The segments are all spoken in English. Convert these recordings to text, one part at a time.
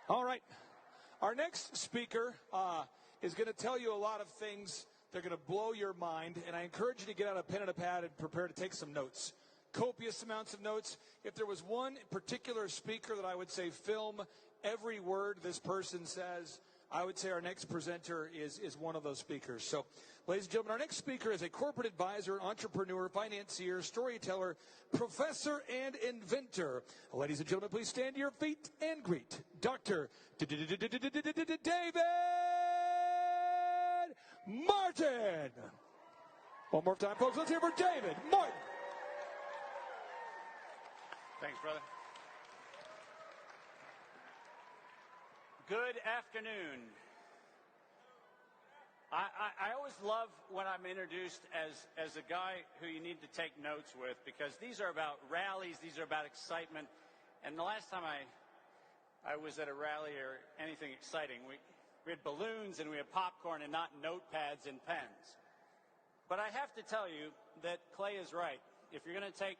All right. Our next speaker is going to tell you a lot of things. They're going to blow your mind, and I encourage you to get out a pen and a pad and prepare to take some notes. Copious amounts of notes. If there was one particular speaker that I would say film every word this person says, I would say our next presenter is one of those speakers. So, ladies and gentlemen, our next speaker is a corporate advisor, entrepreneur, financier, storyteller, professor, and inventor. Ladies and gentlemen, please stand to your feet and greet Dr. David Martin. One more time, folks. Let's hear for David Martin. Thanks, brother. Good afternoon. I always love when I'm introduced as a guy who you need to take notes with, because these are about rallies, these are about excitement. And the last time I was at a rally or anything exciting, we had balloons and we had popcorn and not notepads and pens. But I have to tell you that Clay is right. If you're going to take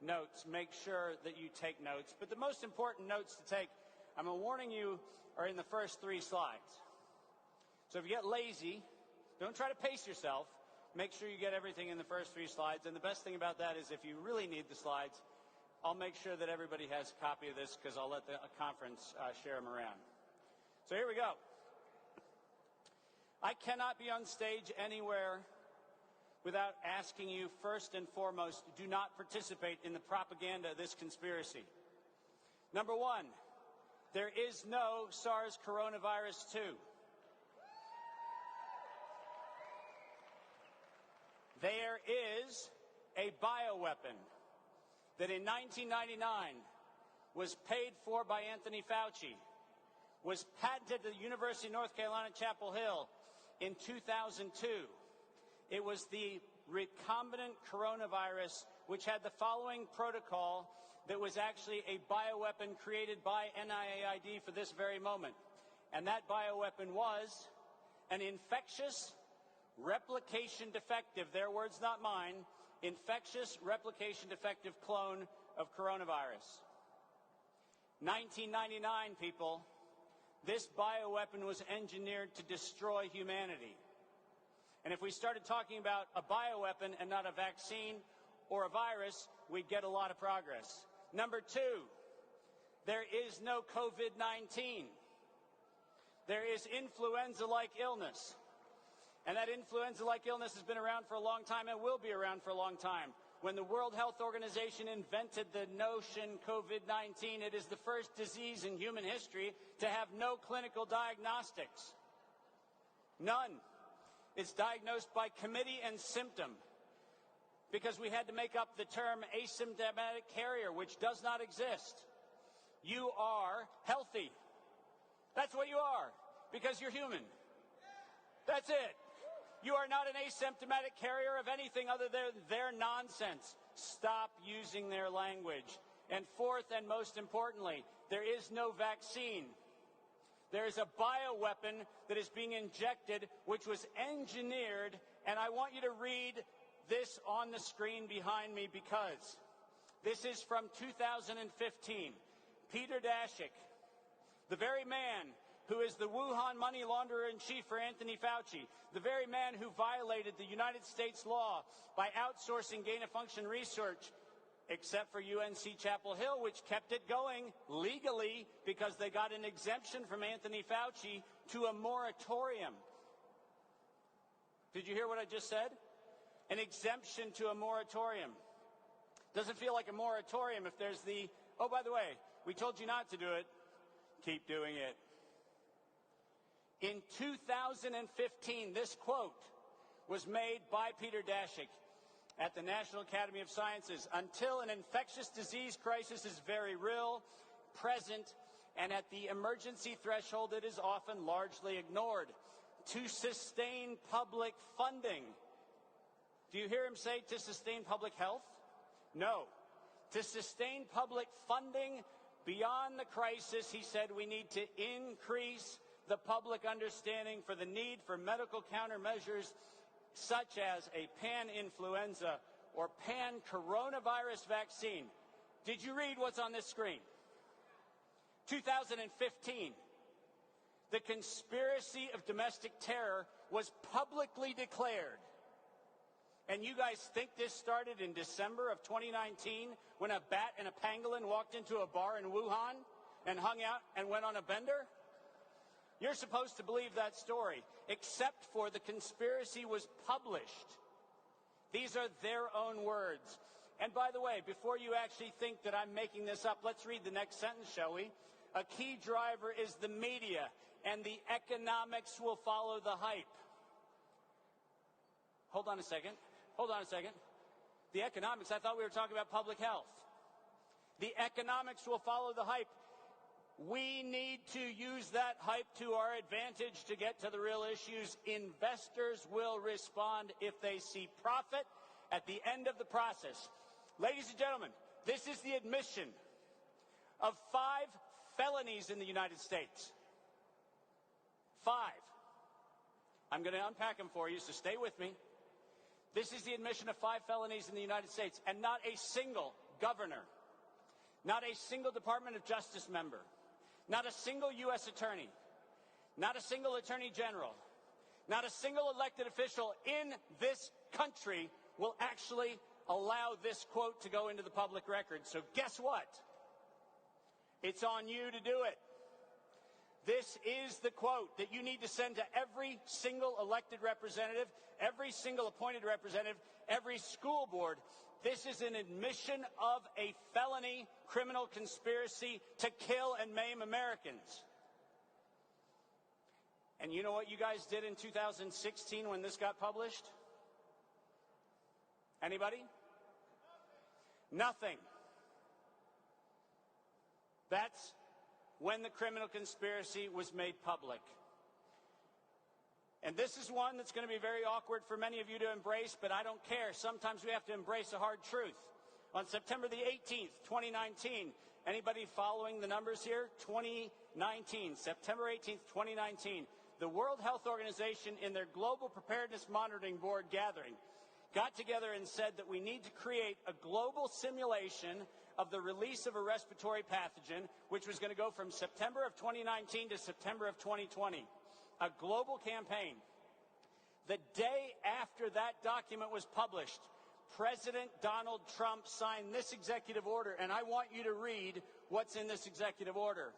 notes, make sure that you take notes. But the most important notes to take, I'm warning you, are in the first 3 slides. So if you get lazy, don't try to pace yourself. Make sure you get everything in the first 3 slides. And the best thing about that is if you really need the slides, I'll make sure that everybody has a copy of this, because I'll let the conference share them around. So here we go. I cannot be on stage anywhere without asking you, first and foremost, do not participate in the propaganda of this conspiracy. Number 1, there is no SARS coronavirus 2. There is a bioweapon that in 1999 was paid for by Anthony Fauci, was patented at the University of North Carolina, Chapel Hill in 2002. It was the recombinant coronavirus, which had the following protocol that was actually a bioweapon created by NIAID for this very moment. And that bioweapon was an infectious replication defective, their words not mine, infectious replication defective clone of coronavirus. 1999, people, this bioweapon was engineered to destroy humanity. And if we started talking about a bioweapon and not a vaccine or a virus, we'd get a lot of progress. Number 2, there is no COVID-19. There is influenza-like illness. And that influenza-like illness has been around for a long time and will be around for a long time. When the World Health Organization invented the notion COVID-19, it is the first disease in human history to have no clinical diagnostics. None. It's diagnosed by committee and symptom, because we had to make up the term asymptomatic carrier, which does not exist. You are healthy. That's what you are, because you're human. That's it. You are not an asymptomatic carrier of anything other than their nonsense. Stop using their language. And fourth, and most importantly, there is no vaccine. There is a bioweapon that is being injected, which was engineered, and I want you to read this on the screen behind me, because this is from 2015. Peter Daszak, the very man who is the Wuhan money launderer in chief for Anthony Fauci, the very man who violated the United States law by outsourcing gain-of-function research, except for UNC Chapel Hill, which kept it going legally because they got an exemption from Anthony Fauci to a moratorium. Did you hear what I just said? An exemption to a moratorium. Doesn't feel like a moratorium if there's the, oh, by the way, we told you not to do it. Keep doing it. In 2015, this quote was made by Peter Daszak at the National Academy of Sciences. Until an infectious disease crisis is very real, present, and at the emergency threshold, it is often largely ignored. To sustain public funding. Do you hear him say to sustain public health? No. To sustain public funding beyond the crisis, he said we need to increase the public understanding for the need for medical countermeasures such as a pan-influenza or pan-coronavirus vaccine. Did you read what's on this screen? 2015, the conspiracy of domestic terror was publicly declared. And you guys think this started in December of 2019 when a bat and a pangolin walked into a bar in Wuhan and hung out and went on a bender? You're supposed to believe that story, except for the conspiracy was published. These are their own words. And by the way, before you actually think that I'm making this up, let's read the next sentence, shall we? A key driver is the media, and the economics will follow the hype. Hold on a second. The economics, I thought we were talking about public health. The economics will follow the hype. We need to use that hype to our advantage to get to the real issues. Investors will respond if they see profit at the end of the process. Ladies and gentlemen, this is the admission of 5 felonies in the United States. 5. I'm going to unpack them for you, so stay with me. This is the admission of 5 felonies in the United States, and not a single governor, not a single Department of Justice member, not a single U.S. attorney, not a single attorney general, not a single elected official in this country will actually allow this quote to go into the public record. So guess what? It's on you to do it. This is the quote that you need to send to every single elected representative, every single appointed representative, every school board. This is an admission of a felony criminal conspiracy to kill and maim Americans. And you know what you guys did in 2016 when this got published? Anybody? Nothing. That's when the criminal conspiracy was made public. And this is one that's going to be very awkward for many of you to embrace, but I don't care. Sometimes we have to embrace a hard truth. On September the 18th, 2019, anybody following the numbers here? 2019, September 18th, 2019, the World Health Organization in their Global Preparedness Monitoring Board gathering got together and said that we need to create a global simulation of the release of a respiratory pathogen, which was going to go from September of 2019 to September of 2020. A global campaign. The day after that document was published, President Donald Trump signed this executive order, and I want you to read what's in this executive order.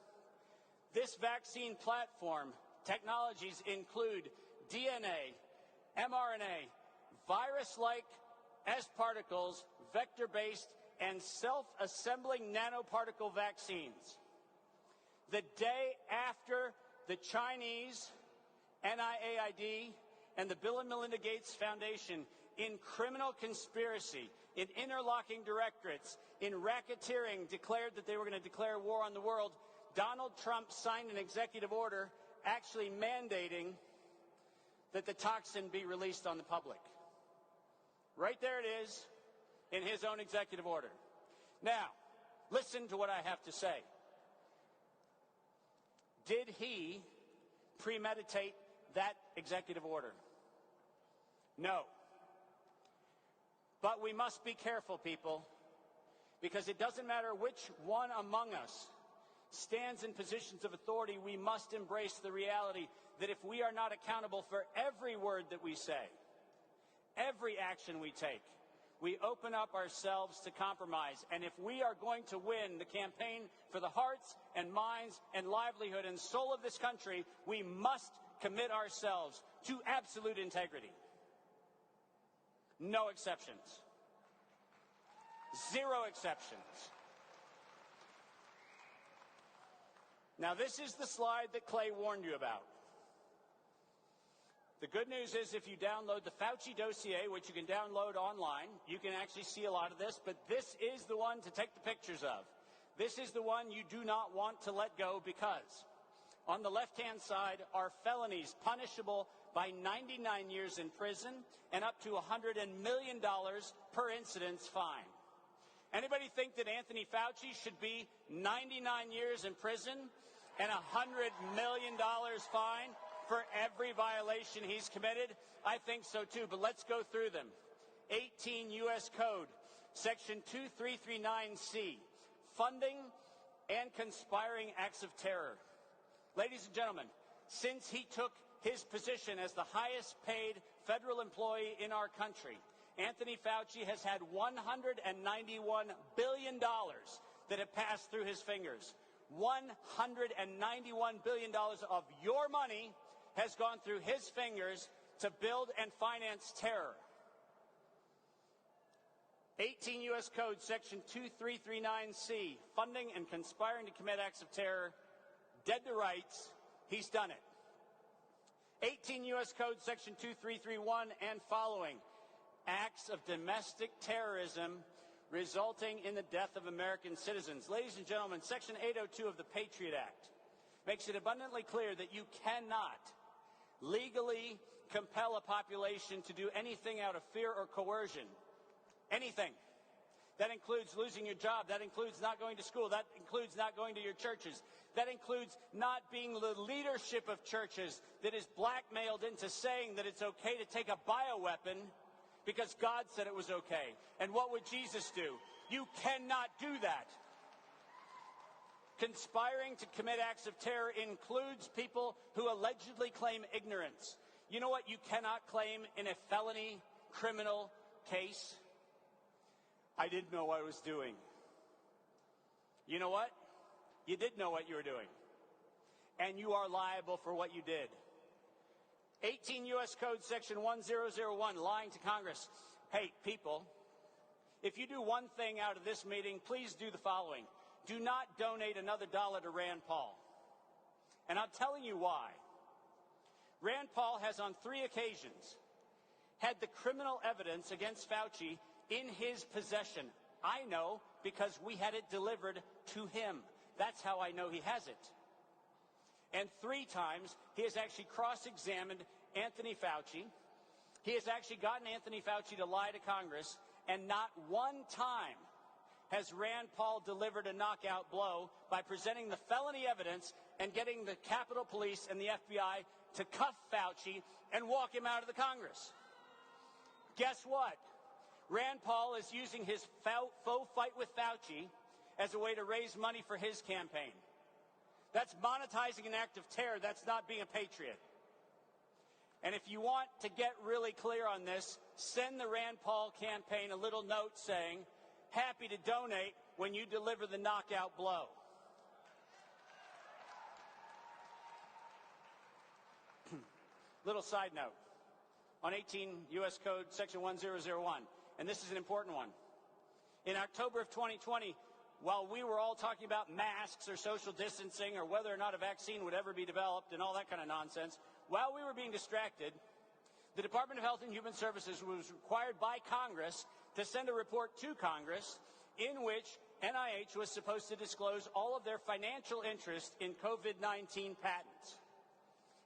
This vaccine platform technologies include DNA, mRNA, virus-like S particles, vector-based, and self-assembling nanoparticle vaccines. The day after the Chinese NIAID and the Bill and Melinda Gates Foundation, in criminal conspiracy, in interlocking directorates, in racketeering, declared that they were going to declare war on the world, Donald Trump signed an executive order actually mandating that the toxin be released on the public. Right there it is in his own executive order. Now, listen to what I have to say. Did he premeditate that executive order? No. But we must be careful, people, because it doesn't matter which one among us stands in positions of authority. We must embrace the reality that if we are not accountable for every word that we say, every action we take, we open up ourselves to compromise. And if we are going to win the campaign for the hearts and minds and livelihood and soul of this country, we must commit ourselves to absolute integrity. No exceptions. Zero exceptions. Now, this is the slide that Clay warned you about. The good news is if you download the Fauci dossier, which you can download online, you can actually see a lot of this, but this is the one to take the pictures of. This is the one you do not want to let go, because on the left-hand side are felonies punishable by 99 years in prison and up to $100 million per incidence fine. Anybody think that Anthony Fauci should be 99 years in prison and $100 million fine for every violation he's committed? I think so too, but let's go through them. 18 U.S. Code, Section 2339C, funding and conspiring acts of terror. Ladies and gentlemen, since he took his position as the highest paid federal employee in our country, Anthony Fauci has had $191 billion that have passed through his fingers. $191 billion of your money has gone through his fingers to build and finance terror. 18 U.S. Code Section 2339C, funding and conspiring to commit acts of terror, dead to rights, he's done it. 18 U.S. Code Section 2331 and following, acts of domestic terrorism resulting in the death of American citizens. Ladies and gentlemen, Section 802 of the Patriot Act makes it abundantly clear that you cannot legally compel a population to do anything out of fear or coercion. Anything. That includes losing your job. That includes not going to school. That includes not going to your churches. That includes not being the leadership of churches that is blackmailed into saying that it's okay to take a bioweapon because God said it was okay. And what would Jesus do? You cannot do that. Conspiring to commit acts of terror includes people who allegedly claim ignorance. You know what you cannot claim in a felony criminal case? I didn't know what I was doing. You know what? You did know what you were doing. And you are liable for what you did. 18 U.S. Code Section 1001, lying to Congress. Hey, people, if you do one thing out of this meeting, please do the following. Do not donate another dollar to Rand Paul. And I'm telling you why. Rand Paul has on 3 occasions had the criminal evidence against Fauci in his possession. I know because we had it delivered to him. That's how I know he has it. And 3 times, he has actually cross-examined Anthony Fauci. He has actually gotten Anthony Fauci to lie to Congress, and not one time has Rand Paul delivered a knockout blow by presenting the felony evidence and getting the Capitol Police and the FBI to cuff Fauci and walk him out of the Congress. Guess what? Rand Paul is using his faux fight with Fauci as a way to raise money for his campaign. That's monetizing an act of terror. That's not being a patriot. And if you want to get really clear on this, send the Rand Paul campaign a little note saying, happy to donate when you deliver the knockout blow. Little side note on 18 U.S. Code Section 1001, and this is an important one. In October of 2020, while we were all talking about masks or social distancing or whether or not a vaccine would ever be developed and all that kind of nonsense, while we were being distracted, the Department of Health and Human Services was required by Congress to send a report to Congress in which NIH was supposed to disclose all of their financial interest in COVID-19 patents.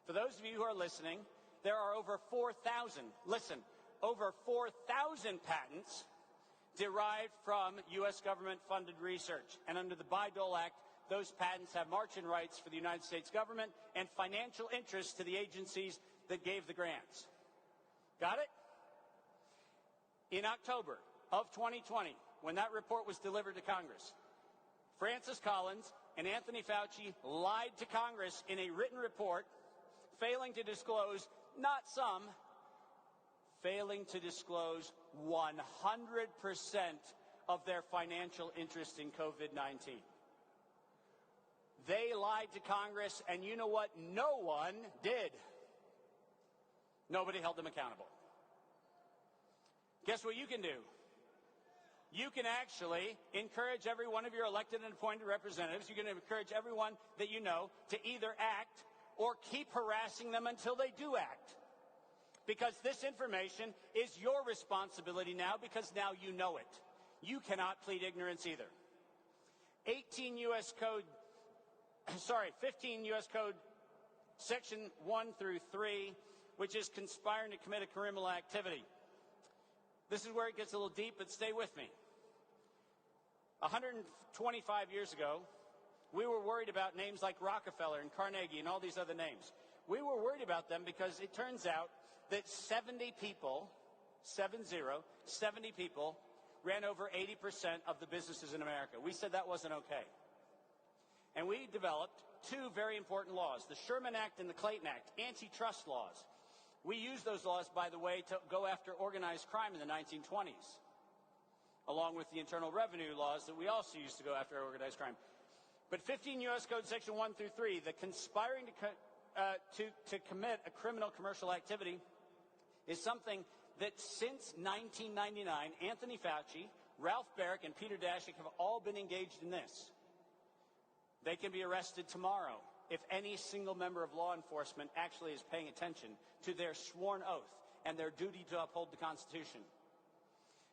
For those of you who are listening, there are over 4,000, over 4,000 patents derived from U.S. government-funded research. And under the Bayh-Dole Act, those patents have margin rights for the United States government and financial interests to the agencies that gave the grants. Got it? In October of 2020, when that report was delivered to Congress, Francis Collins and Anthony Fauci lied to Congress in a written report, failing to disclose, not some, failing to disclose 100% of their financial interest in COVID-19. They lied to Congress, and you know what? No one did. Nobody held them accountable. Guess what you can do? You can actually encourage every one of your elected and appointed representatives, you can encourage everyone that you know to either act or keep harassing them until they do act. Because this information is your responsibility now, because now you know it. You cannot plead ignorance either. 15 U.S. Code Section 1 through 3, which is conspiring to commit a criminal activity. This is where it gets a little deep, but stay with me. 125 years ago, we were worried about names like Rockefeller and Carnegie and all these other names. We were worried about them because it turns out that 70 people ran over 80% of the businesses in America. We said that wasn't okay. And we developed two very important laws, the Sherman Act and the Clayton Act, antitrust laws. We used those laws, by the way, to go after organized crime in the 1920s, along with the Internal Revenue laws that we also used to go after organized crime. But 15 U.S. Code Section 1 through 3, the conspiring to commit a criminal commercial activity is something that since 1999, Anthony Fauci, Ralph Baric, and Peter Daszak have all been engaged in this. They can be arrested tomorrow if any single member of law enforcement actually is paying attention to their sworn oath and their duty to uphold the Constitution.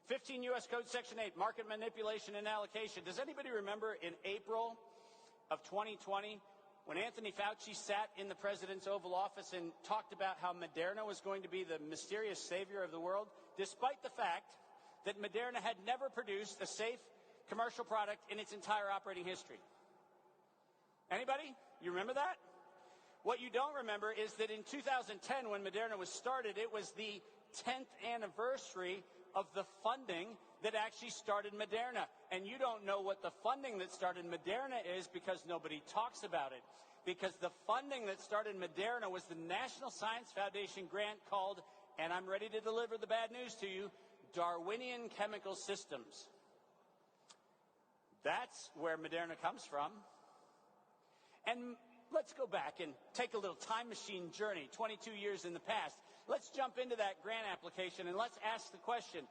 15 U.S. Code Section 8, market manipulation and allocation. Does anybody remember in April of 2020 when Anthony Fauci sat in the president's Oval Office and talked about how Moderna was going to be the mysterious savior of the world, despite the fact that Moderna had never produced a safe commercial product in its entire operating history? Anybody? You remember that? What you don't remember is that in 2010, when Moderna was started, it was the 10th anniversary of the funding that actually started Moderna. And you don't know what the funding that started Moderna is because nobody talks about it. Because the funding that started Moderna was the National Science Foundation grant called, and I'm ready to deliver the bad news to you, Darwinian Chemical Systems. That's where Moderna comes from. And let's go back and take a little time machine journey, 22 years in the past. Let's jump into that grant application and let's ask the question,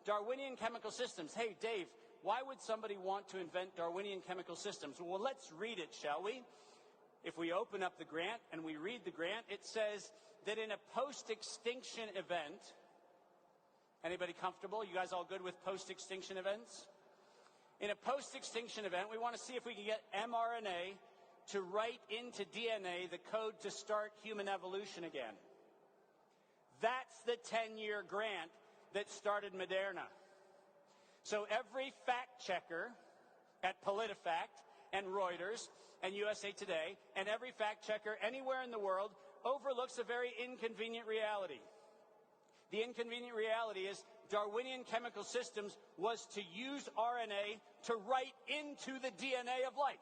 Darwinian Chemical Systems. Hey, Dave, why would somebody want to invent Darwinian Chemical Systems? Well, let's read it, shall we? If we open up the grant and we read the grant, it says that in a post-extinction event, anybody comfortable? You guys all good with post-extinction events? In a post-extinction event, we want to see if we can get mRNA to write into DNA the code to start human evolution again. That's the 10-year grant that started Moderna. So every fact checker at PolitiFact and Reuters and USA Today and every fact checker anywhere in the world overlooks a very inconvenient reality. The inconvenient reality is Darwinian Chemical Systems was to use RNA to write into the DNA of life.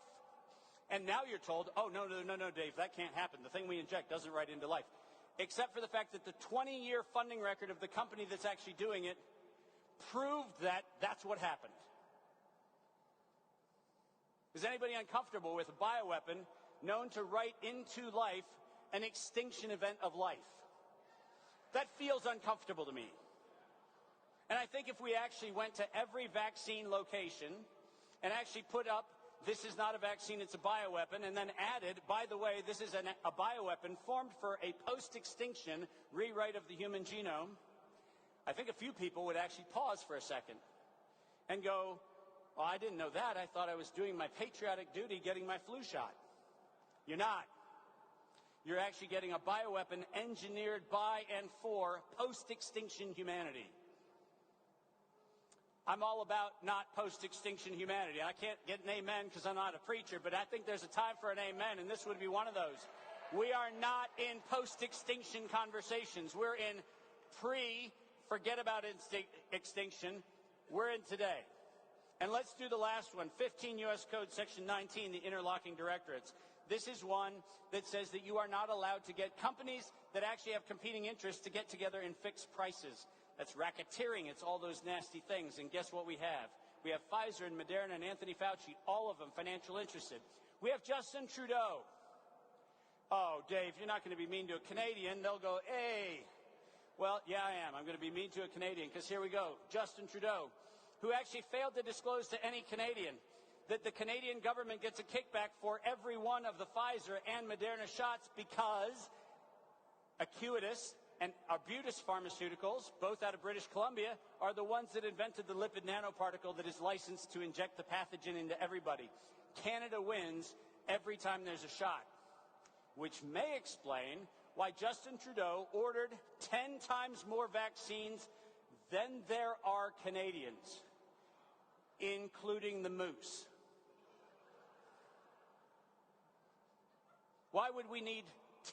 And now you're told, oh, no, Dave, that can't happen. The thing we inject doesn't write into life. Except for the fact that the 20-year funding record of the company that's actually doing it proved that that's what happened. Is anybody uncomfortable with a bioweapon known to write into life an extinction event of life? That feels uncomfortable to me. And I think if we actually went to every vaccine location and actually put up, this is not a vaccine, it's a bioweapon, and then added, by the way, this is a bioweapon formed for a post-extinction rewrite of the human genome, I think a few people would actually pause for a second and go, well, I didn't know that. I thought I was doing my patriotic duty getting my flu shot. You're not. You're actually getting a bioweapon engineered by and for post-extinction humanity. I'm all about not post-extinction humanity. I can't get an amen because I'm not a preacher, but I think there's a time for an amen, and this would be one of those. We are not in post-extinction conversations. We're in forget about extinction. We're in today. And let's do the last one, 15 U.S. Code Section 19, the interlocking directorates. This is one that says that you are not allowed to get companies that actually have competing interests to get together and fix prices. That's racketeering. It's all those nasty things. And guess what we have? We have Pfizer and Moderna and Anthony Fauci, all of them financial interested. We have Justin Trudeau. Oh, Dave, you're not going to be mean to a Canadian. They'll go, hey. Well, yeah, I am. I'm going to be mean to a Canadian because here we go. Justin Trudeau, who actually failed to disclose to any Canadian that the Canadian government gets a kickback for every one of the Pfizer and Moderna shots because Acuitas and Arbutus Pharmaceuticals, both out of British Columbia, are the ones that invented the lipid nanoparticle that is licensed to inject the pathogen into everybody. Canada wins every time there's a shot, which may explain why Justin Trudeau ordered 10 times more vaccines than there are Canadians, including the moose. Why would we need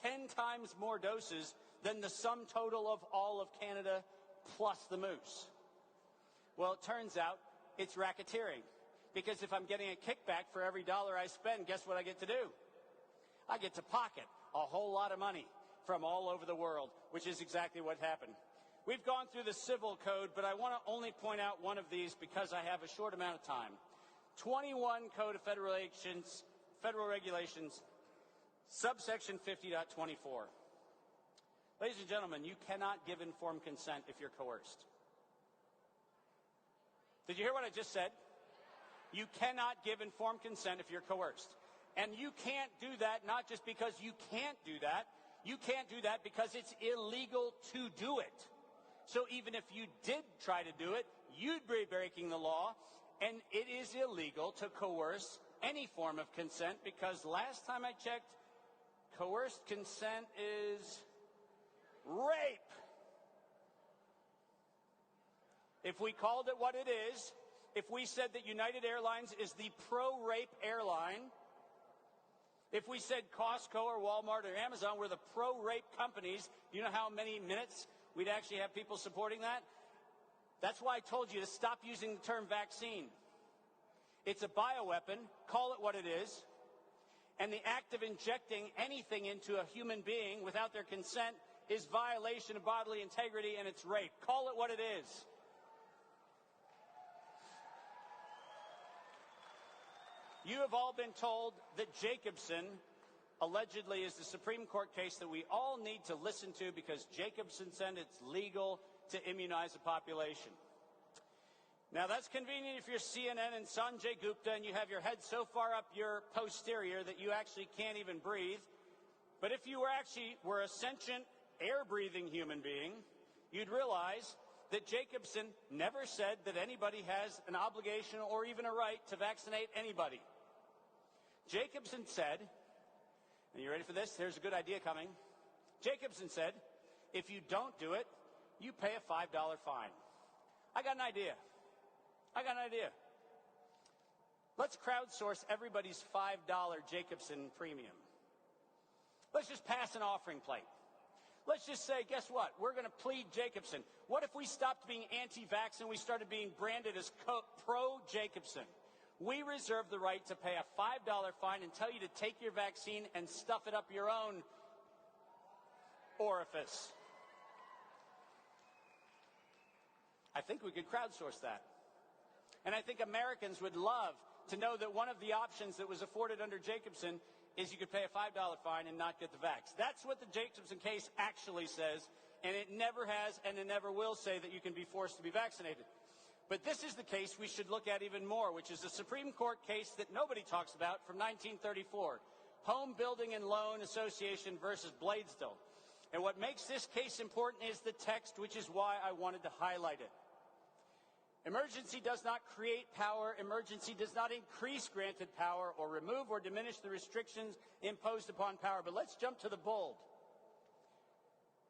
10 times more doses than the sum total of all of Canada plus the moose? Well, it turns out it's racketeering. Because if I'm getting a kickback for every dollar I spend, guess what I get to do? I get to pocket a whole lot of money from all over the world, which is exactly what happened. We've gone through the civil code, but I want to only point out one of these because I have a short amount of time. 21 Code of Federal Regulations, subsection 50.24. Ladies and gentlemen, you cannot give informed consent if you're coerced. Did you hear what I just said? You cannot give informed consent if you're coerced. And you can't do that not just because you can't do that. You can't do that because it's illegal to do it. So even if you did try to do it, you'd be breaking the law. And it is illegal to coerce any form of consent because last time I checked, coerced consent is rape. If we called it what it is, if we said that United Airlines is the pro-rape airline, if we said Costco or Walmart or Amazon were the pro-rape companies, do you know how many minutes we'd actually have people supporting that? That's why I told you to stop using the term vaccine. It's a bioweapon, call it what it is, and the act of injecting anything into a human being without their consent is violation of bodily integrity, and it's rape. Call it what it is. You have all been told that Jacobson allegedly is the Supreme Court case that we all need to listen to because Jacobson said it's legal to immunize the population. Now, that's convenient if you're CNN and Sanjay Gupta and you have your head so far up your posterior that you actually can't even breathe. But if you were a sentient, air-breathing human being, you'd realize that Jacobson never said that anybody has an obligation or even a right to vaccinate anybody. Jacobson said, and you ready for this? Here's a good idea coming. Jacobson said, if you don't do it, you pay a $5 fine. I got an idea. Let's crowdsource everybody's $5 Jacobson premium. Let's just pass an offering plate. Let's just say, guess what? We're going to plead Jacobson. What if we stopped being anti-vax and we started being branded as pro-Jacobson? We reserve the right to pay a $5 fine and tell you to take your vaccine and stuff it up your own orifice. I think we could crowdsource that. And I think Americans would love to know that one of the options that was afforded under Jacobson is you could pay a $5 fine and not get the vax. That's what the Jacobson case actually says, and it never has and it never will say that you can be forced to be vaccinated. But this is the case we should look at even more, which is the Supreme Court case that nobody talks about from 1934, Home Building and Loan Association versus Bladesdell. And what makes this case important is the text, which is why I wanted to highlight it. Emergency does not create power. Emergency does not increase granted power or remove or diminish the restrictions imposed upon power. But let's jump to the bold.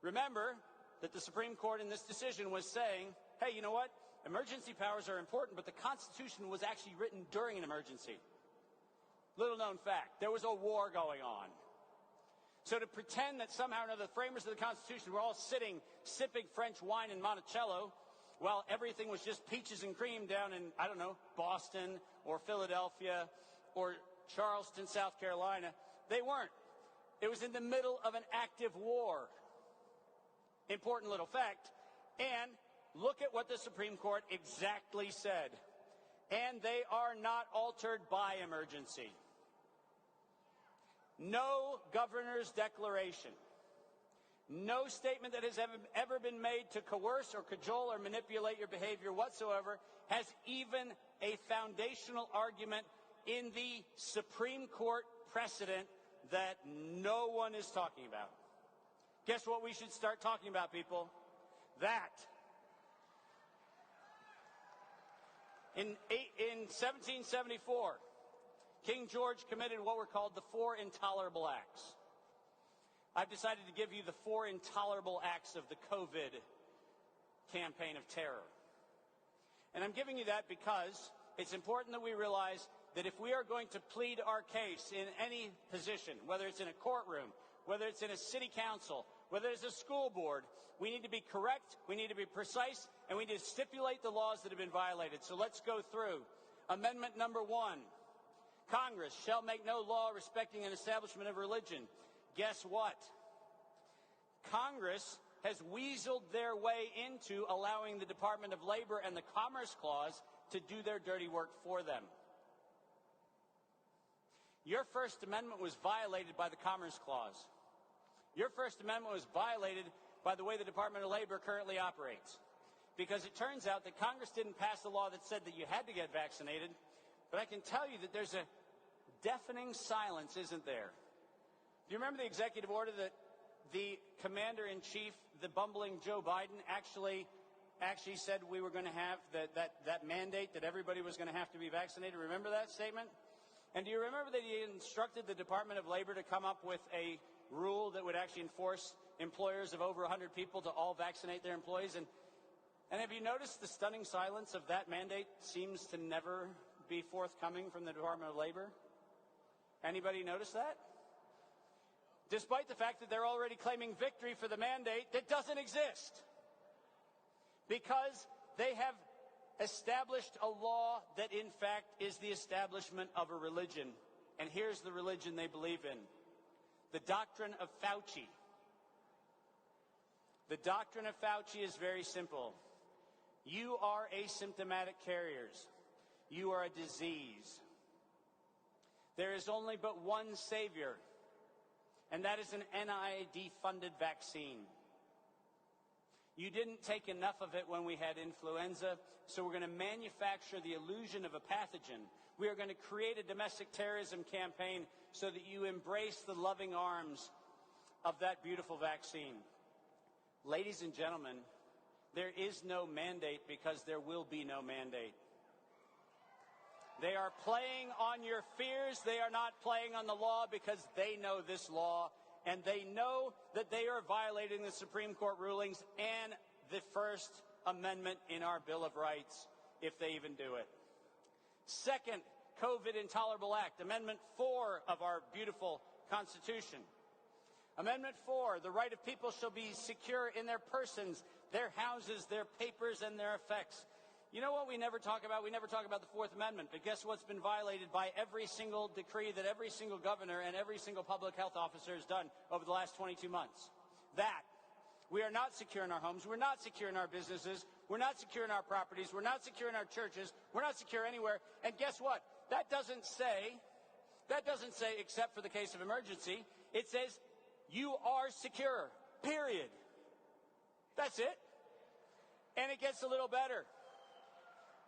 Remember that the Supreme Court in this decision was saying, hey, you know what? Emergency powers are important, but the Constitution was actually written during an emergency. Little known fact, there was a war going on. So to pretend that somehow or another the framers of the Constitution were all sitting, sipping French wine in Monticello, while everything was just peaches and cream down in, I don't know, Boston or Philadelphia or Charleston, South Carolina, they weren't. It was in the middle of an active war. Important little fact. And look at what the Supreme Court exactly said. And they are not altered by emergency. No governor's declaration, no statement that has ever been made to coerce or cajole or manipulate your behavior whatsoever has even a foundational argument in the Supreme Court precedent that no one is talking about. Guess what we should start talking about, people? That. In 1774, King George committed what were called the Four Intolerable Acts. I've decided to give you the four intolerable acts of the COVID campaign of terror. And I'm giving you that because it's important that we realize that if we are going to plead our case in any position, whether it's in a courtroom, whether it's in a city council, whether it's a school board, we need to be correct, we need to be precise, and we need to stipulate the laws that have been violated. So let's go through. Amendment number 1, Congress shall make no law respecting an establishment of religion. Guess what? Congress has weaseled their way into allowing the Department of Labor and the Commerce Clause to do their dirty work for them. Your First Amendment was violated by the Commerce Clause. Your First Amendment was violated by the way the Department of Labor currently operates. Because it turns out that Congress didn't pass a law that said that you had to get vaccinated, but I can tell you that there's a deafening silence, isn't there? Do you remember the executive order that the commander-in-chief, the bumbling Joe Biden, actually said we were going to have that mandate that everybody was going to have to be vaccinated? Remember that statement? And do you remember that he instructed the Department of Labor to come up with a rule that would actually enforce employers of over 100 people to all vaccinate their employees? And have you noticed the stunning silence of that mandate seems to never be forthcoming from the Department of Labor? Anybody notice that? Despite the fact that they're already claiming victory for the mandate that doesn't exist. Because they have established a law that in fact is the establishment of a religion. And here's the religion they believe in. The doctrine of Fauci. The doctrine of Fauci is very simple. You are asymptomatic carriers. You are a disease. There is only but one savior, and that is an NIH-funded vaccine. You didn't take enough of it when we had influenza, so we're going to manufacture the illusion of a pathogen. We are going to create a domestic terrorism campaign so that you embrace the loving arms of that beautiful vaccine. Ladies and gentlemen, there is no mandate because there will be no mandate. They are playing on your fears. They are not playing on the law because they know this law, and they know that they are violating the Supreme Court rulings and the First Amendment in our Bill of Rights, if they even do it. Second, COVID Intolerable Act, Amendment 4 of our beautiful Constitution. Amendment 4, the right of people shall be secure in their persons, their houses, their papers, and their effects. You know what we never talk about? We never talk about the Fourth Amendment. But guess what's been violated by every single decree that every single governor and every single public health officer has done over the last 22 months? That. We are not secure in our homes. We're not secure in our businesses. We're not secure in our properties. We're not secure in our churches. We're not secure anywhere. And guess what? That doesn't say, except for the case of emergency, it says you are secure, period. That's it. And it gets a little better.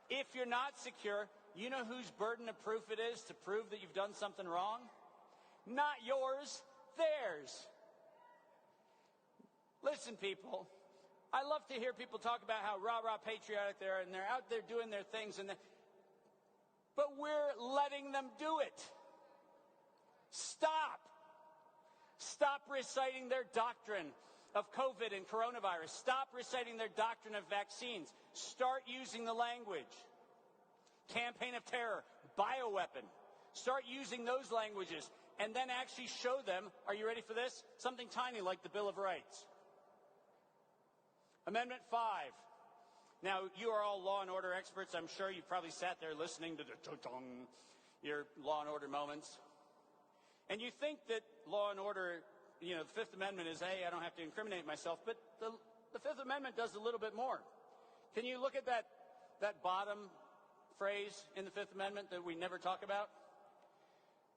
If you're not secure, you know whose burden of proof it is to prove that you've done something wrong? Not yours, theirs. Listen, people, I love to hear people talk about how rah-rah patriotic they are, and they're out there doing their things, but we're letting them do it. Stop. Stop reciting their doctrine of COVID and coronavirus. Stop reciting their doctrine of vaccines. Start using the language. Campaign of terror, bioweapon. Start using those languages and then actually show them, are you ready for this? Something tiny like the Bill of Rights. Amendment 5. Now, you are all law and order experts. I'm sure you've probably sat there listening to your law and order moments. And you think that law and order, the Fifth Amendment is, hey, I don't have to incriminate myself. But the Fifth Amendment does a little bit more. Can you look at that bottom phrase in the Fifth Amendment that we never talk about?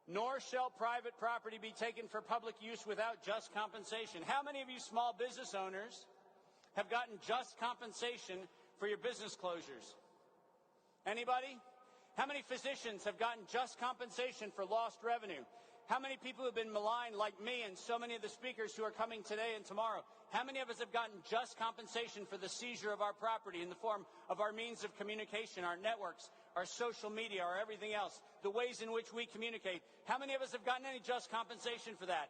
Nor shall private property be taken for public use without just compensation. How many of you small business owners have gotten just compensation for your business closures? Anybody? How many physicians have gotten just compensation for lost revenue? How many people have been maligned like me and so many of the speakers who are coming today and tomorrow? How many of us have gotten just compensation for the seizure of our property in the form of our means of communication, our networks, our social media, our everything else, the ways in which we communicate? How many of us have gotten any just compensation for that?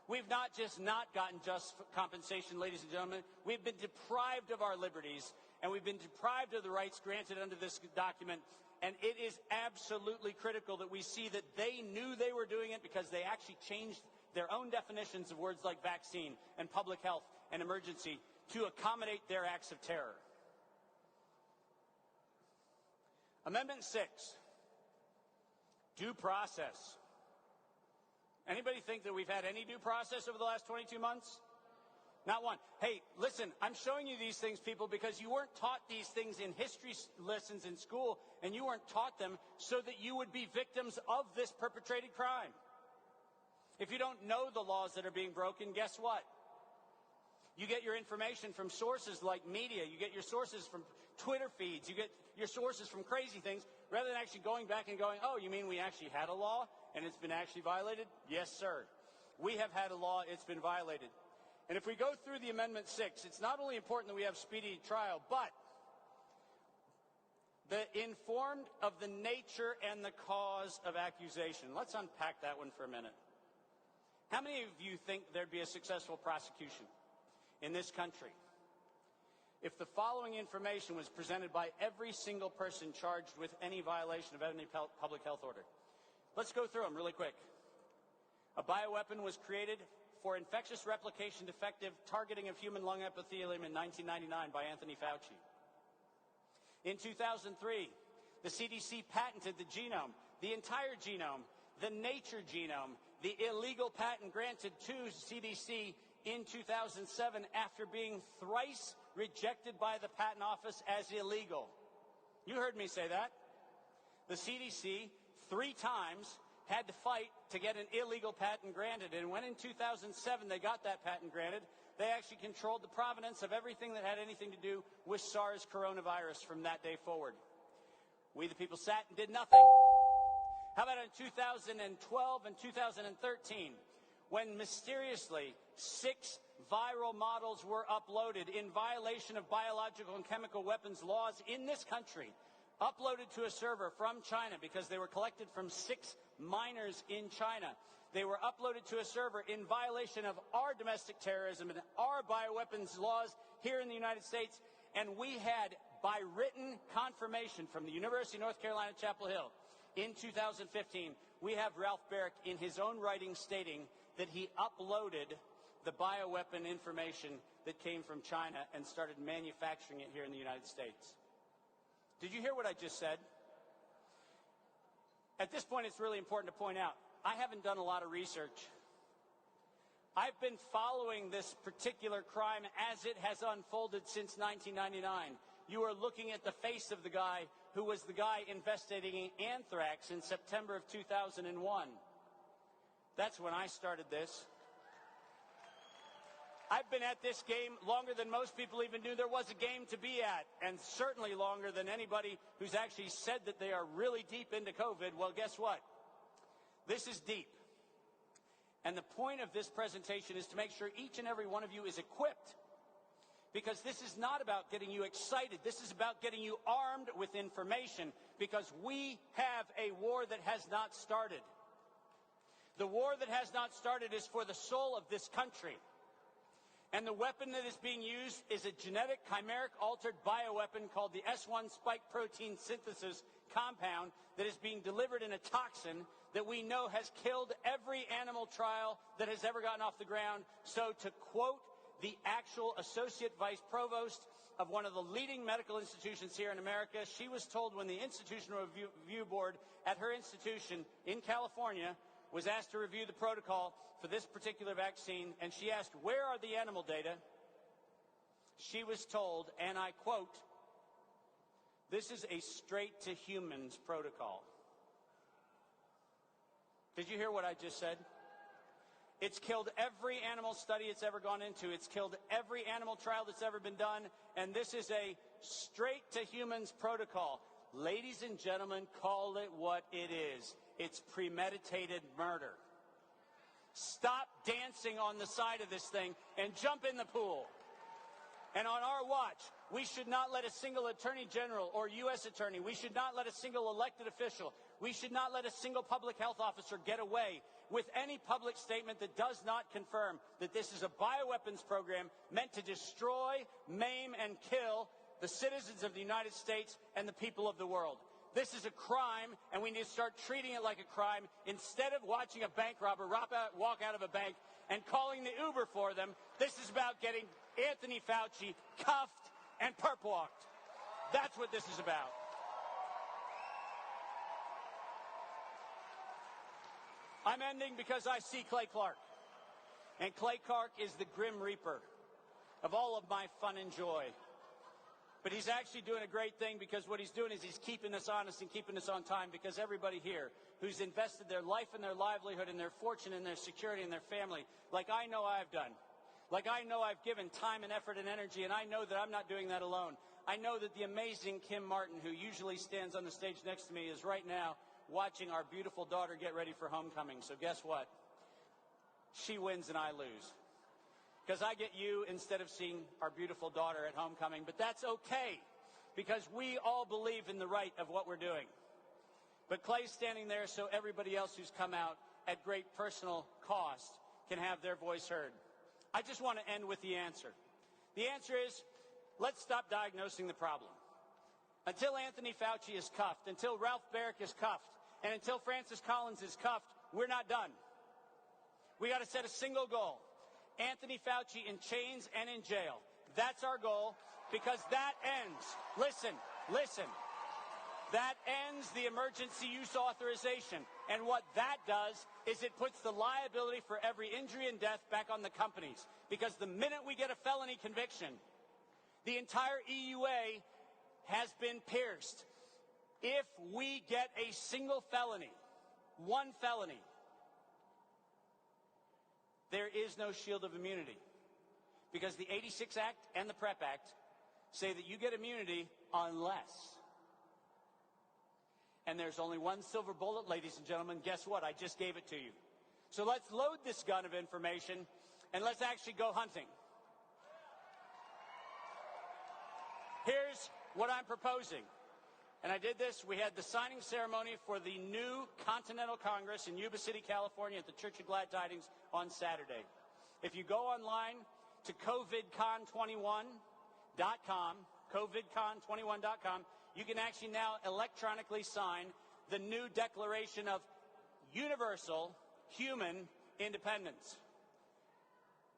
We've not just not gotten just compensation, ladies and gentlemen. We've been deprived of our liberties, and we've been deprived of the rights granted under this document. And it is absolutely critical that we see that they knew they were doing it because they actually changed their own definitions of words like vaccine and public health and emergency to accommodate their acts of terror. Amendment 6. Due process. Anybody think that we've had any due process over the last 22 months? Not one. Hey, listen, I'm showing you these things, people, because you weren't taught these things in history lessons in school, and you weren't taught them so that you would be victims of this perpetrated crime. If you don't know the laws that are being broken, guess what? You get your information from sources like media. You get your sources from Twitter feeds. You get your sources from crazy things, rather than actually going back and going, oh, you mean we actually had a law and it's been actually violated? Yes, sir. We have had a law, it's been violated. And if we go through the Amendment 6, it's not only important that we have speedy trial, but informed of the nature and the cause of accusation. Let's unpack that one for a minute. How many of you think there'd be a successful prosecution in this country if the following information was presented by every single person charged with any violation of any public health order? Let's go through them really quick. A bioweapon was created for infectious replication defective targeting of human lung epithelium in 1999 by Anthony Fauci. In 2003, the CDC patented the genome, the entire genome, the nature genome, the illegal patent granted to CDC in 2007 after being thrice rejected by the Patent Office as illegal. You heard me say that. The CDC 3 times had to fight to get an illegal patent granted. And when in 2007 they got that patent granted, they actually controlled the provenance of everything that had anything to do with SARS coronavirus from that day forward. We the people sat and did nothing. How about in 2012 and 2013, when mysteriously 6 viral models were uploaded in violation of biological and chemical weapons laws in this country, uploaded to a server from China because they were collected from 6 minors in China. They were uploaded to a server in violation of our domestic terrorism and our bioweapons laws here in the United States. And we had, by written confirmation from the University of North Carolina, Chapel Hill, in 2015, we have Ralph Barrick in his own writing stating that he uploaded the bioweapon information that came from China and started manufacturing it here in the United States. Did you hear what I just said? At this point, it's really important to point out, I haven't done a lot of research. I've been following this particular crime as it has unfolded since 1999. You are looking at the face of the guy who was the guy investigating anthrax in September of 2001. That's when I started this. I've been at this game longer than most people even knew there was a game to be at, and certainly longer than anybody who's actually said that they are really deep into COVID. Well, guess what? This is deep. And the point of this presentation is to make sure each and every one of you is equipped, because this is not about getting you excited. This is about getting you armed with information, because we have a war that has not started. The war that has not started is for the soul of this country. And the weapon that is being used is a genetic chimeric altered bioweapon called the S1 spike protein synthesis compound that is being delivered in a toxin that we know has killed every animal trial that has ever gotten off the ground. So to quote the actual associate vice provost of one of the leading medical institutions here in America, she was told when the Institutional Review Board at her institution in California was asked to review the protocol for this particular vaccine, and she asked, where are the animal data? She was told, and I quote, this is a straight-to-humans protocol. Did you hear what I just said? It's killed every animal study it's ever gone into. It's killed every animal trial that's ever been done, and this is a straight-to-humans protocol. Ladies and gentlemen, call it what it is. It's premeditated murder. Stop dancing on the side of this thing and jump in the pool. And on our watch, we should not let a single attorney general or U.S. attorney, we should not let a single elected official, we should not let a single public health officer get away with any public statement that does not confirm that this is a bioweapons program meant to destroy, maim, and kill the citizens of the United States and the people of the world. This is a crime, and we need to start treating it like a crime instead of watching a bank robber walk out of a bank and calling the Uber for them. This is about getting Anthony Fauci cuffed and perp-walked. That's what this is about. I'm ending because I see Clay Clark. And Clay Clark is the Grim Reaper of all of my fun and joy. But he's actually doing a great thing, because what he's doing is he's keeping us honest and keeping us on time, because everybody here who's invested their life and their livelihood and their fortune and their security and their family, like I know I've done, like I know I've given time and effort and energy, and I know that I'm not doing that alone. I know that the amazing Kim Martin, who usually stands on the stage next to me, is right now watching our beautiful daughter get ready for homecoming. So guess what? She wins and I lose, because I get you instead of seeing our beautiful daughter at homecoming. But that's okay, because we all believe in the right of what we're doing. But Clay's standing there so everybody else who's come out at great personal cost can have their voice heard. I just want to end with the answer. The answer is, let's stop diagnosing the problem. Until Anthony Fauci is cuffed, until Ralph Baric is cuffed, and until Francis Collins is cuffed, we're not done. We got to set a single goal. Anthony Fauci in chains and in jail. That's our goal, because that ends, listen, that ends the emergency use authorization. And what that does is it puts the liability for every injury and death back on the companies. Because the minute we get a felony conviction, the entire EUA has been pierced. If we get a single felony, one felony, there is no shield of immunity, because the 86 Act and the PrEP Act say that you get immunity unless. And there's only one silver bullet, ladies and gentlemen. Guess what? I just gave it to you. So let's load this gun of information and let's actually go hunting. Here's what I'm proposing. And I did this. We had the signing ceremony for the new Continental Congress in Yuba City, California at the Church of Glad Tidings on Saturday. If you go online to covidcon21.com, covidcon21.com, you can actually now electronically sign the new Declaration of Universal Human Independence.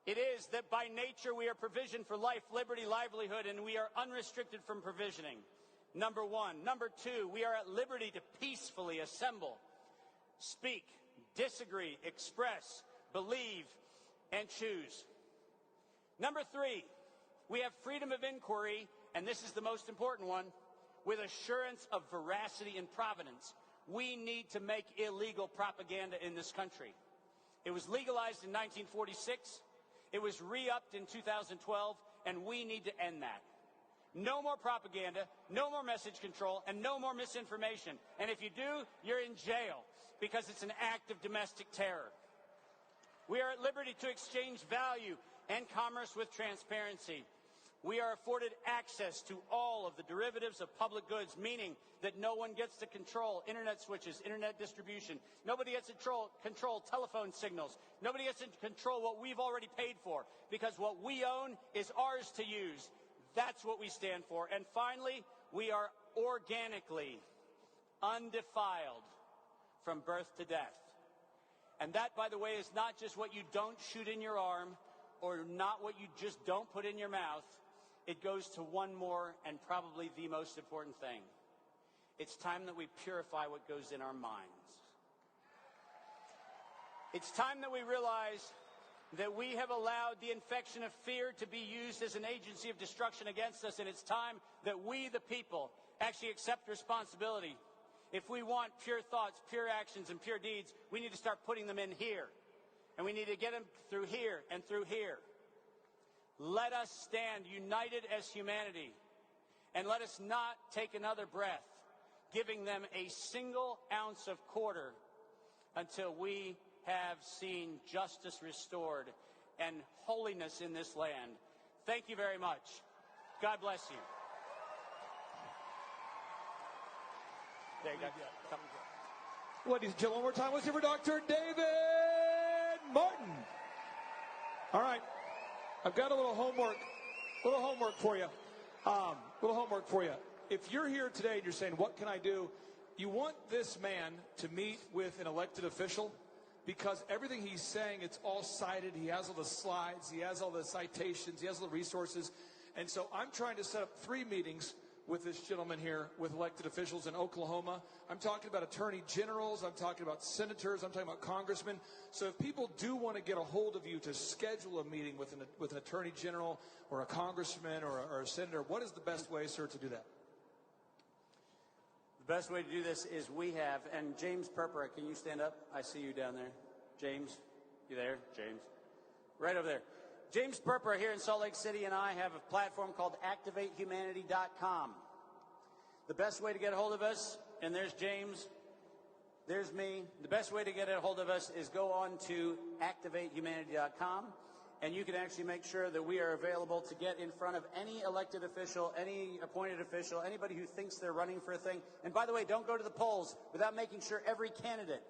It is that by nature we are provisioned for life, liberty, livelihood, and we are unrestricted from provisioning. Number one. Number two, we are at liberty to peacefully assemble, speak, disagree, express, believe, and choose. Number three, we have freedom of inquiry, and this is the most important one, with assurance of veracity and provenance. We need to make illegal propaganda in this country. It was legalized in 1946. It was re-upped in 2012, and we need to end that. No more propaganda, no more message control, and no more misinformation. And if you do, you're in jail, because it's an act of domestic terror. We are at liberty to exchange value and commerce with transparency. We are afforded access to all of the derivatives of public goods, meaning that no one gets to control internet switches, internet distribution. Nobody gets to control telephone signals. Nobody gets to control what we've already paid for, because what we own is ours to use. That's what we stand for. And finally, we are organically undefiled from birth to death. And that, by the way, is not just what you don't shoot in your arm, or not what you just don't put in your mouth. It goes to one more, and probably the most important thing. It's time that we purify what goes in our minds. It's time that we realize that we have allowed the infection of fear to be used as an agency of destruction against us, and it's time that we, the people, actually accept responsibility. If we want pure thoughts, pure actions, and pure deeds, we need to start putting them in here. And we need to get them through here and through here. Let us stand united as humanity, and let us not take another breath, giving them a single ounce of quarter until we have seen justice restored and holiness in this land. Thank you very much. God bless you. There you go. Come. Ladies and gentlemen, one more time, let's hear for Dr. David Martin. All right. I've got a little homework for you. If you're here today and you're saying, what can I do? You want this man to meet with an elected official, because everything he's saying, it's all cited. He has all the slides. He has all the citations. He has all the resources. And so I'm trying to set up 3 meetings with this gentleman here, with elected officials in Oklahoma. I'm talking about attorney generals. I'm talking about senators. I'm talking about congressmen. So if people do want to get a hold of you to schedule a meeting with an attorney general or a congressman or a senator, what is the best way, sir, to do that? The best way to do this is we have, and James Purpura, can you stand up? I see you down there. James, you there? James. Right over there. James Purpura here in Salt Lake City and I have a platform called ActivateHumanity.com. The best way to get a hold of us, and there's James, there's me. The best way to get a hold of us is go on to ActivateHumanity.com, and you can actually make sure that we are available to get in front of any elected official, any appointed official, anybody who thinks they're running for a thing. And by the way, don't go to the polls without making sure every candidate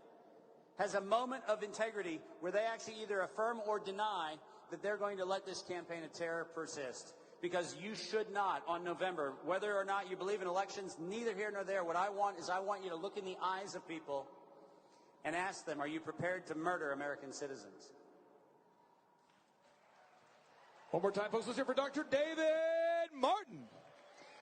has a moment of integrity where they actually either affirm or deny that they're going to let this campaign of terror persist. Because you should not, on November, whether or not you believe in elections, neither here nor there. What I want you to look in the eyes of people and ask them, are you prepared to murder American citizens? One more time, folks. Let's hear for Dr. David Martin.